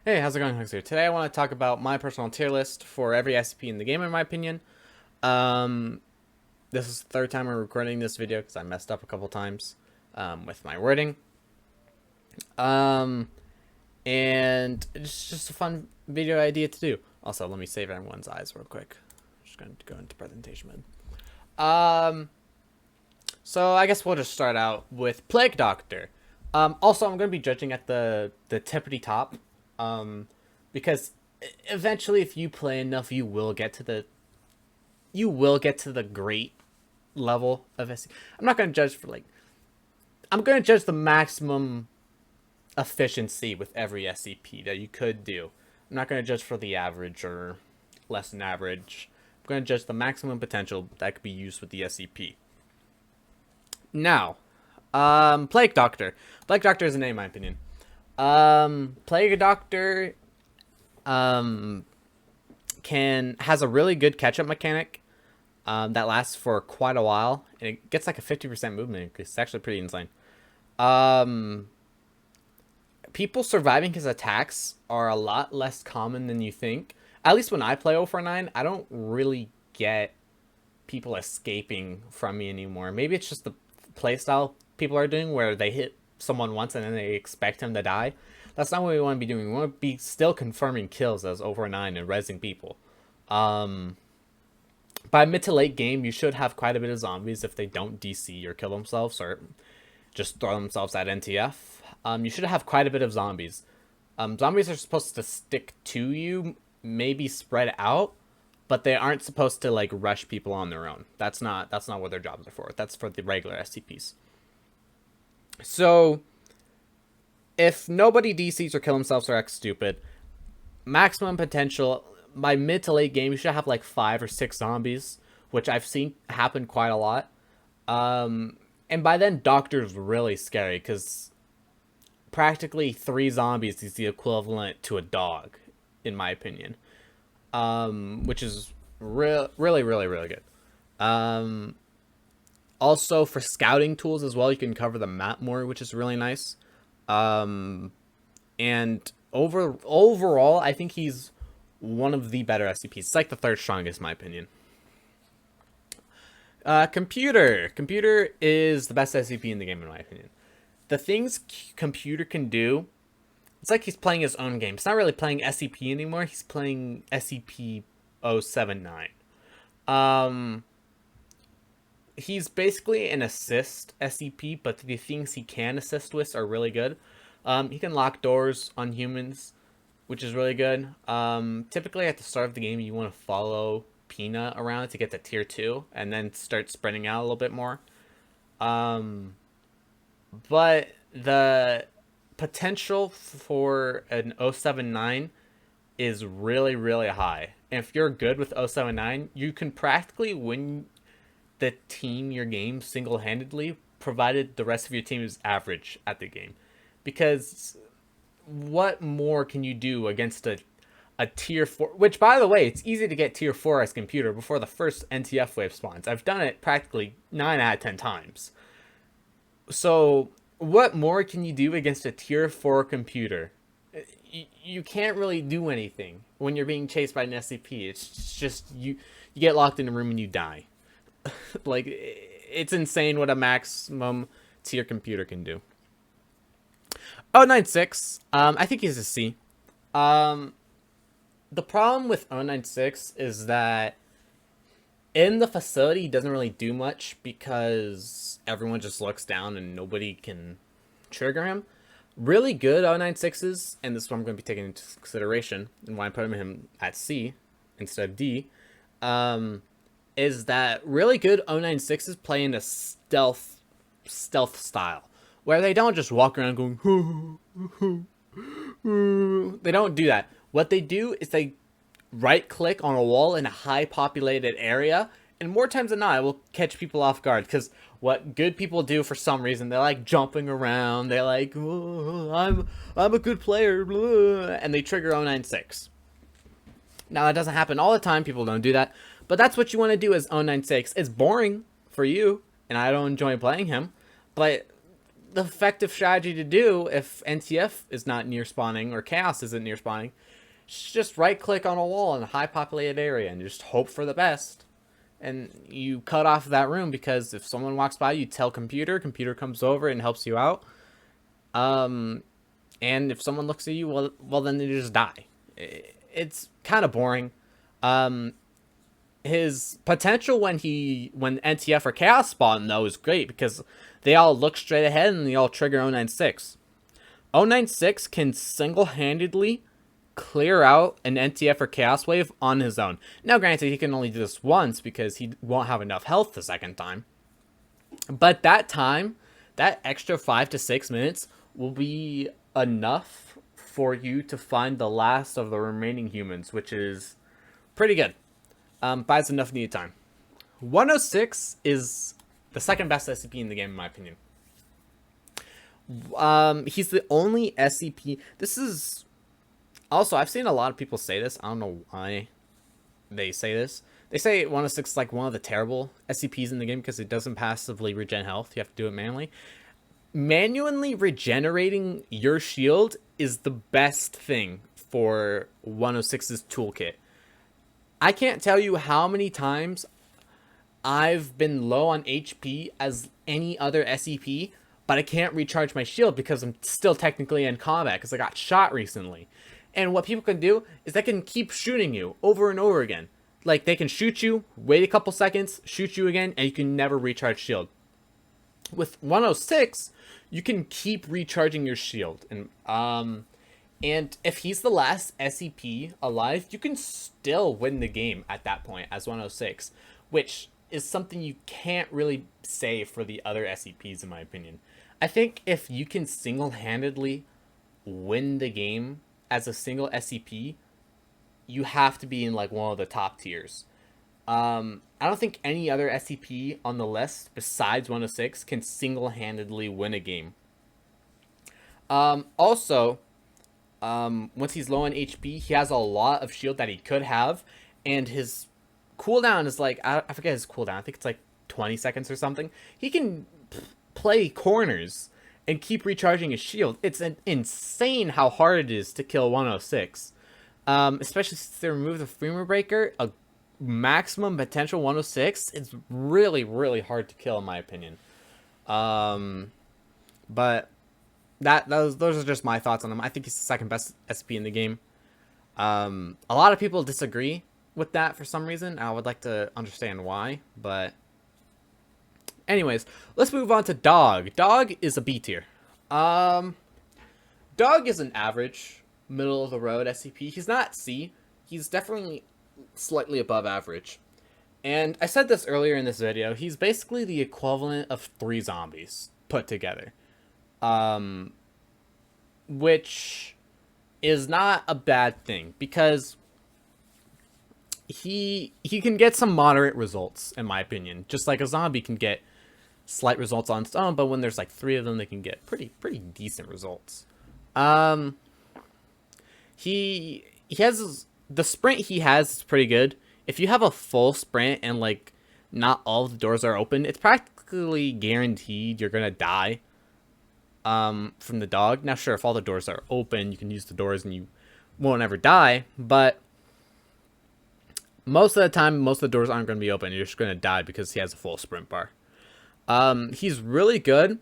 Hey, how's it going, Hugs here? Today I want to talk about my personal tier list for every SCP in the game, in my opinion. Um, this is the third time I'm recording this video because I messed up a couple times with my wording. Um, and it's just a fun video idea to do. Also, let me save everyone's eyes real quick. I'm just going to go into presentation mode. So I guess we'll just start out with Plague Doctor. Also, I'm going to be judging at the tippity top. Because eventually, if you play enough, you will get to the great level of SCP. I'm not going to judge for I'm going to judge the maximum efficiency with every SCP that you could do. I'm not going to judge for the average or less than average. I'm going to judge the maximum potential that could be used with the SCP. Now, Plague Doctor. Plague Doctor is a name, in my opinion. Plague Doctor has a really good catch-up mechanic that lasts for quite a while, and it gets like a 50% movement increase. It's actually pretty insane. People surviving his attacks are a lot less common than you think. At least when I play 049, I don't really get people escaping from me anymore. Maybe it's just the playstyle people are doing where they hit someone once and then they expect him to die. That's not what we want to be doing. We want to be still confirming kills as 049 and rezzing people. By mid to late game, you should have quite a bit of zombies if they don't DC or kill themselves or just throw themselves at NTF. You should have quite a bit of zombies. Zombies are supposed to stick to you, maybe spread out, but they aren't supposed to like rush people on their own. That's not what their jobs are for. That's for the regular SCPs. So, if nobody DCs or kill themselves or acts stupid, maximum potential by mid to late game, you should have like 5 or 6 zombies, which I've seen happen quite a lot. And by then, Doctor's really scary because practically 3 zombies is the equivalent to a dog, in my opinion. Which is really good. Also, for scouting tools as well, you can cover the map more, which is really nice. And overall, I think he's one of the better SCPs. It's like the third strongest, in my opinion. Computer. Computer is the best SCP in the game, in my opinion. The things Computer can do, it's like he's playing his own game. It's not really playing SCP anymore. He's playing SCP-079. He's basically an assist SCP, but the things he can assist with are really good. He can lock doors on humans, which is really good. Typically at the start of the game, you want to follow Pina around to get to tier 2, and then start spreading out a little bit more. But the potential for an 079 is really high. And if you're good with 079, you can practically win the team your game single-handedly, provided the rest of your team is average at the game. Because what more can you do against a tier 4, which by the way, it's easy to get tier 4 as Computer before the first NTF wave spawns. I've done it practically 9 out of 10 times. So what more can you do against a tier 4 Computer? You can't really do anything when you're being chased by an SCP. It's just you get locked in a room and you die. Like, it's insane what a maximum tier Computer can do. 096, I think he's a C. The problem with 096 is that in the facility he doesn't really do much because everyone just looks down and nobody can trigger him. Really good 096s, and this is what I'm going to be taking into consideration and why I'm putting him at C instead of D, is that really good 096s play in a stealth style, where they don't just walk around going, they don't do that. What they do is they right click on a wall in a high populated area, and more times than not, it will catch people off guard. Because what good people do for some reason, they like jumping around, they like, oh, I'm a good player, blah, and they trigger 096. Now that doesn't happen all the time, people don't do that, but that's what you want to do as 096. It's boring for you, and I don't enjoy playing him, but the effective strategy to do if NTF is not near spawning or Chaos isn't near spawning, just right click on a wall in a high populated area and just hope for the best. And you cut off that room, because if someone walks by, you tell computer comes over and helps you out. And if someone looks at you, well then they just die. It's kind of boring. His potential when NTF or Chaos spawn though is great, because they all look straight ahead and they all trigger 096. 096 can single-handedly clear out an NTF or Chaos wave on his own. Now granted, he can only do this once because he won't have enough health the second time. But that time, that extra 5 to 6 minutes will be enough for you to find the last of the remaining humans, which is pretty good. Buys enough needed time. 106 is the second best SCP in the game, in my opinion. He's the only SCP. This is also, I've seen a lot of people say this. I don't know why they say this. They say 106 is like one of the terrible SCPs in the game because it doesn't passively regen health. You have to do it manually. Manually regenerating your shield is the best thing for 106's toolkit. I can't tell you how many times I've been low on HP as any other SCP, but I can't recharge my shield because I'm still technically in combat because I got shot recently. And what people can do is they can keep shooting you over and over again. Like, they can shoot you, wait a couple seconds, shoot you again, and you can never recharge shield. With 106, you can keep recharging your shield. And if he's the last SCP alive, you can still win the game at that point as 106, which is something you can't really say for the other SCPs, in my opinion. I think if you can single-handedly win the game as a single SCP, you have to be in like one of the top tiers. I don't think any other SCP on the list besides 106 can single-handedly win a game. Also, once he's low on HP, he has a lot of shield that he could have, and his cooldown is like, I forget his cooldown, I think it's like 20 seconds or something. He can play corners and keep recharging his shield. It's insane how hard it is to kill 106. Especially since they removed the Femur Breaker, a maximum potential 106, it's really, really hard to kill in my opinion. But those are just my thoughts on him. I think he's the second best SP in the game. A lot of people disagree with that for some reason. I would like to understand why, but anyways, let's move on to Dog. Dog is a B tier. Dog is an average, middle of the road SCP. He's not C. He's definitely slightly above average. And I said this earlier in this video, he's basically the equivalent of 3 zombies put together. Which is not a bad thing, because he can get some moderate results, in my opinion. Just like a zombie can get slight results on its own, but when there's like 3 of them, they can get pretty decent results. He has the sprint he has is pretty good. If you have a full sprint and like not all of the doors are open, it's practically guaranteed you're gonna die from the dog. Now sure, if all the doors are open, you can use the doors and you won't ever die, but most of the time, most of the doors aren't going to be open. You're just going to die because he has a full sprint bar. He's really good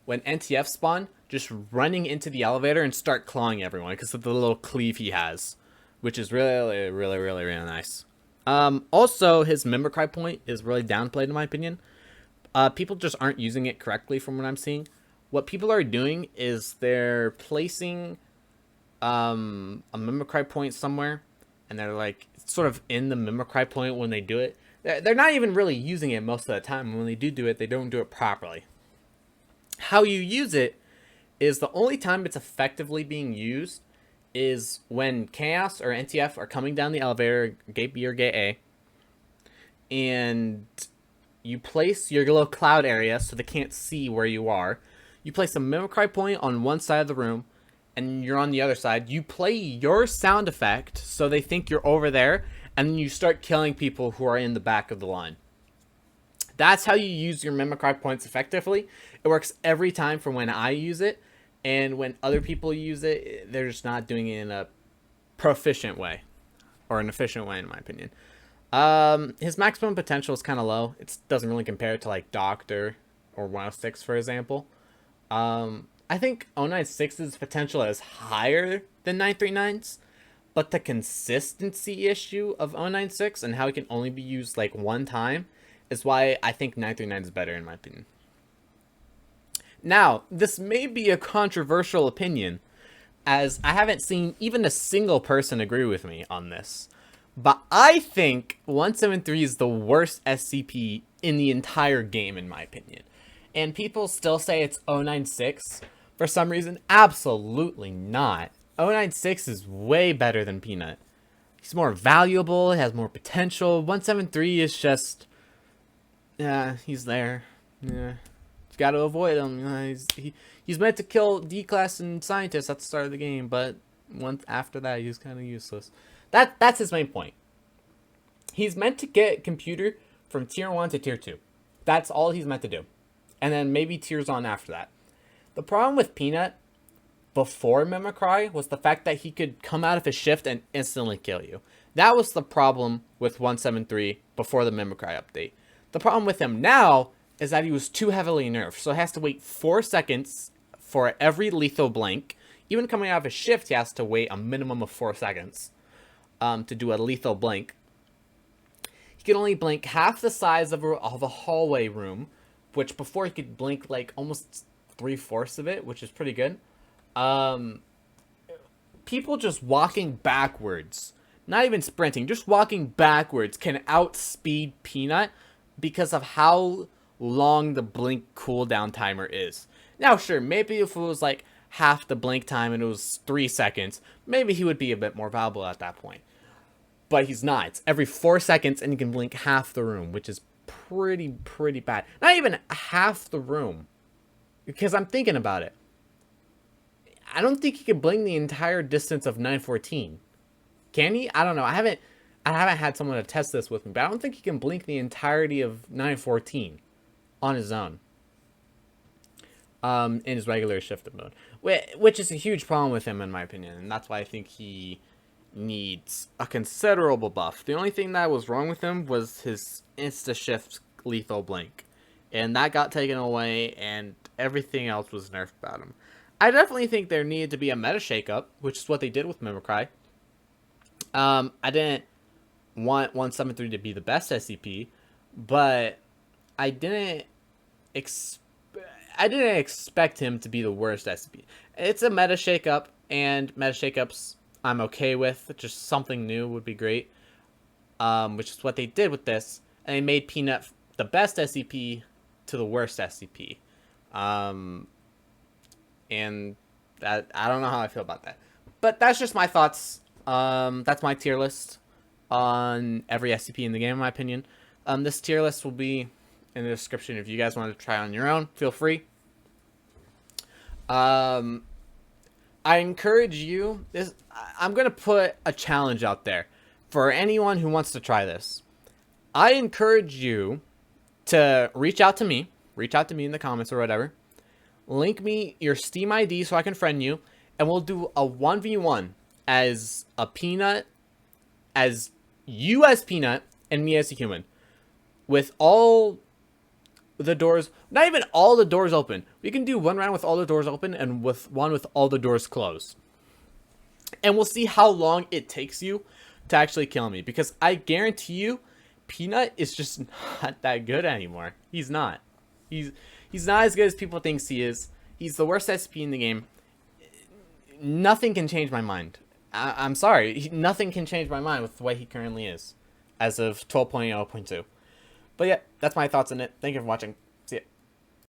when NTF spawn, just running into the elevator and start clawing everyone because of the little cleave he has, which is really nice. Also, his Mimicry point is really downplayed in my opinion. People just aren't using it correctly from what I'm seeing. What people are doing is they're placing a Mimicry point somewhere, and they're like sort of in the Mimicry point when they do it. They're not even really using it most of the time. When they do it, they don't do it properly. How you use it is the only time it's effectively being used is when Chaos or NTF are coming down the elevator, gate B or gate A, and you place your little cloud area so they can't see where you are. You place a Mimicry point on one side of the room, and you're on the other side. You play your sound effect so they think you're over there, and then you start killing people who are in the back of the line. That's how you use your Mimicry points effectively. It works every time from when I use it, and when other people use it, they're just not doing it in a proficient way, or an efficient way, in my opinion. His maximum potential is kind of low. It doesn't really compare to like Doctor or 106, for example. I think 096's potential is higher than 939's, but the consistency issue of 096 and how it can only be used like one time is why I think 939 is better, in my opinion. Now, this may be a controversial opinion, as I haven't seen even a single person agree with me on this. But I think 173 is the worst SCP in the entire game, in my opinion. And people still say it's 096 for some reason. Absolutely not. 096 is way better than Peanut. He's more valuable, he has more potential. 173 is just... yeah, he's there. Yeah. You gotta avoid him. He's meant to kill D-class and scientists at the start of the game, but once after that, he's kind of useless. That's his main point. He's meant to get computer from tier 1 to tier 2. That's all he's meant to do. And then maybe tiers on after that. The problem with Peanut before Mimicry was the fact that he could come out of his shift and instantly kill you. That was the problem with 173 before the Mimicry update. The problem with him now is that he was too heavily nerfed, so he has to wait 4 seconds for every lethal blink. Even coming out of his shift, he has to wait a minimum of 4 seconds to do a lethal blink. He can only blink half the size of a hallway room, which before he could blink like almost 3/4 of it, which is pretty good. People just walking backwards, not even sprinting, just walking backwards can outspeed Peanut because of how long the blink cooldown timer is. Now, sure, maybe if it was like half the blink time and it was 3 seconds, maybe he would be a bit more valuable at that point. But he's not. It's every 4 seconds and he can blink half the room, which is pretty bad. Not even half the room. Because I'm thinking about it. I don't think he can blink the entire distance of 914. Can he? I don't know. I haven't had someone to test this with me, but I don't think he can blink the entirety of 914 on his own. In his regular shifted mode. Which is a huge problem with him, in my opinion. And that's why I think he needs a considerable buff. The only thing that was wrong with him was his insta-shift lethal blink. And that got taken away, and everything else was nerfed about him. I definitely think there needed to be a meta shakeup, which is what they did with Mimicry. I didn't want 173 to be the best SCP, but I didn't expect him to be the worst SCP. It's a meta shakeup, and meta shakeups I'm okay with. Just something new would be great, which is what they did with this. And they made Peanut the best SCP to the worst SCP. And that, I don't know how I feel about that. But that's just my thoughts. That's my tier list on every SCP in the game, in my opinion. This tier list will be in the description. If you guys want to try on your own, feel free. I encourage you. I'm going to put a challenge out there for anyone who wants to try this. I encourage you to reach out to me in the comments or whatever. Link me your Steam ID so I can friend you, and we'll do a 1v1 as a Peanut, as you as Peanut, and me as a human. With all the doors, not even all the doors open. We can do one round with all the doors open and with one with all the doors closed. And we'll see how long it takes you to actually kill me. Because I guarantee you, Peanut is just not that good anymore. He's not. He's not as good as people think he is. He's the worst SCP in the game. Nothing can change my mind. I'm sorry. Nothing can change my mind with the way he currently is. As of 12.0.2. But yeah, that's my thoughts on it. Thank you for watching.